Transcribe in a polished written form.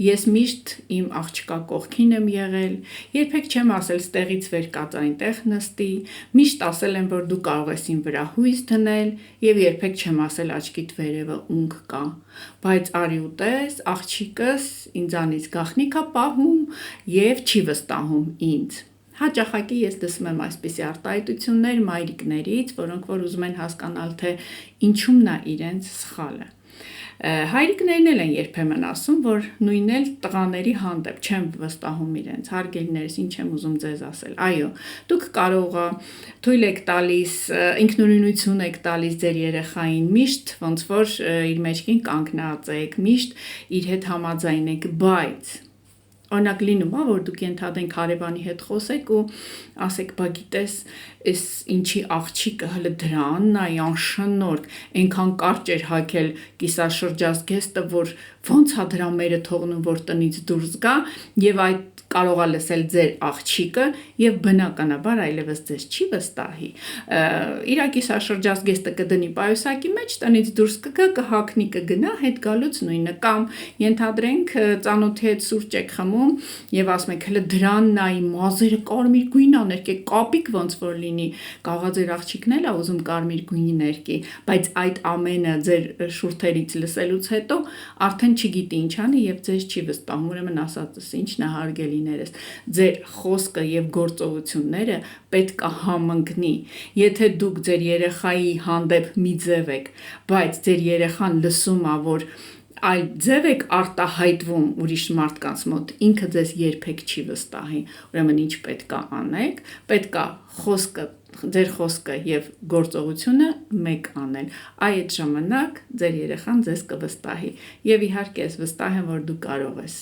Ես միշտ իմ աղջկա կողքին եմ եղել, երբեք չեմ ասել ստեղից վեր կաց այնտեղ նստի, միշտ ասել եմ, որ դու կարող ես իմ վրա հույս դնել և երբեք չեմ ասել աչքիդ վերևը ունք կա, բայց արի ու տես, աղջիկս ինձանից գաղտնիք է պահում և չի վստահում ինձ։ Հաճախակի ես լսում եմ այսպիսի արտահայտություններ մայրիկներից, որոնք որ ուզում են հասկանալ, թե ինչումն է իրենց սխալը։ Հայրիկներն էլ են երբեմն ասում, որ նույնն էլ տղաների հանդեպ չեն վստահում իրենց, հարգելիներս, ինչ եմ ուզում ձեզ ասել, այո, դուք կարող թույլ եք տալիս, ինքնուրույնություն եք տալիս ձեր երեխային, միշտ ոնց որ իր մեջքին կանգնած եք, միշտ իր հետ համաձայն եք, բայց օրինակ լինում է, որ դուք ենթադրենք հարևանի հետ խոսեք ու ասեք, բա գիտես, էս ինչի աղջիկը հələ դրանն է, անշնորհք, այնքան կարճ էր հագել կիսաշրջազգեստը, որ ոնց է դրա մերը թողնում, որ տնից դուրս գա, և այդ կարող է լսել ձեր աղջիկը և բնականաբար այլևս ձեզ չի վստահի, իր կիսաշրջազգեստը կդնի պայուսակի մեջ, տնից դուրս կգա, կհագնի, կգնա, հետ գալուց նույնը, կամ ենթադրենք ծանոթի հետ սուրճ եք խմում և ասում եք, հələ դրանն է, մազերը կարմիր գույն ա ներկե, կապիկ ոնց որ լինի, կարող է ձեր աղջիկն էլ ա ուզում կարմիր գույնի ներկի, բայց այդ ամենը ձեր շուրթերից լսելուց հետո արդեն չգիտի ինչ անի և ձեզ չի վստահում, ուրեմն ասածս ինչն է հարգելիներս, ձեր խոսքը և գործողությունները պետք է համընկնի, եթե դուք ձեր երեխայի հանդեպ մի ձև եք, բայց ձեր երեխան լսում է, որ այլ ձև եք արտահայտվում ուրիշ մարդկանց մոտ, ինքը ձեզ երբեք չի վստահի, ուրեմն ինչ պետք է անեք, պետք է ձեր խոսքը և գործողությունը մեկ անել, այդ ժամանակ ձեր երեխան ձեզ կվստահի և իհարկե ես վստահ եմ, որ դու կարող ես։